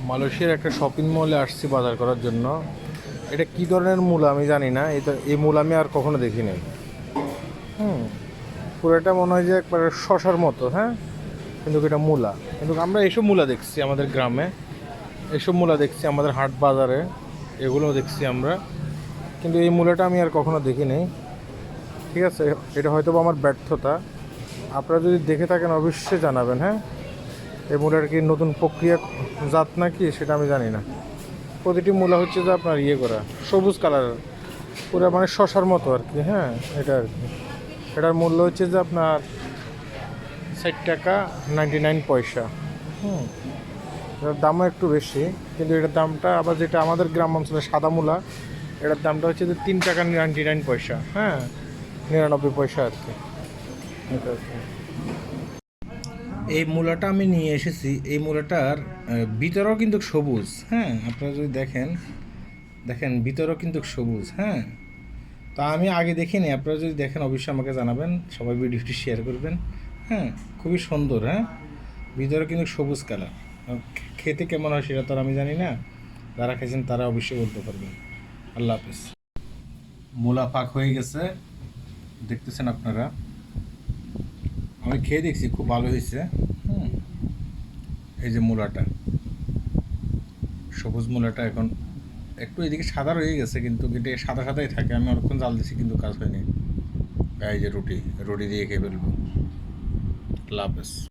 মালয়েশিয়ার একটা শপিং মলে আসছি বাজার করার জন্য। এটা কি ধরনের মূলা আমি জানি না, এটা এই মূলা আমি আর কখনো দেখি নাই। হুম, পুরোটা মনে হয় যে একবারে শশার মতো, হ্যাঁ, কিন্তু এটা মূলা। কিন্তু আমরা এসব মূলা দেখছি আমাদের গ্রামে, এসব মূলা দেখছি আমাদের হাট বাজারে, এগুলো দেখছি আমরা, কিন্তু এই মূলাটা আমি আর কখনো দেখি নাই। ঠিক আছে, এটা হয়তো বা আমার ব্যর্থতা। আপনারা যদি দেখে থাকেন অবশ্যই জানাবেন, হ্যাঁ। এই মূলার কি নতুন প্রক্রিয়া জাত নাকি সেটা আমি জানি না। প্রতিটি মূলা হচ্ছে যে আপনার ইয়ে করা সবুজ কালার, পুরো মানে শশার মতো আর কি, হ্যাঁ। এটা আর কি, এটার মূল্য হচ্ছে যে আপনার 60 টাকা 99 পয়সা। হুম, এটার দামও একটু বেশি, কিন্তু এটার দামটা আবার যেটা আমাদের গ্রাম অঞ্চলে সাদা মূলা, এটার দামটা হচ্ছে যে 3 টাকা 99 পয়সা, হ্যাঁ, 99 পয়সা আর কি। এটা আর কি। এই মূলাটা আমি নিয়ে এসেছি, এই মূলাটার ভিতরেও কিন্তু সবুজ, হ্যাঁ। আপনারা যদি দেখেন, দেখেন ভিতরেও কিন্তু সবুজ, হ্যাঁ। তা আমি আগে দেখিনি, আপনারা যদি দেখেন অবশ্যই আমাকে জানাবেন, সবাই ভিডিওটি শেয়ার করবেন, হ্যাঁ। খুবই সুন্দর, হ্যাঁ, ভিতরে কিন্তু সবুজ কালার। খেতে কেমন হয় সেটা তো আর আমি জানি না, যারা খেয়েছেন তারা অবশ্যই বলতে পারবেন। আল্লাহ হাফিজ। মূলা পাক হয়ে গেছে, দেখতেছেন আপনারা, আমি খেয়ে দেখছি, খুব ভালো হয়েছে। হুম, এই যে মূলাটা, সবুজ মূলাটা এখন একটু এদিকে সাদা রয়ে গেছে, কিন্তু এটা সাদা সাদাই থাকে। আমি অনেকক্ষণ জাল দিছি কিন্তু কাজ হয়নি। এই যে রুটি, রুটি দিয়ে খেয়ে ফেলবো। আল্লাহ হাফেজ।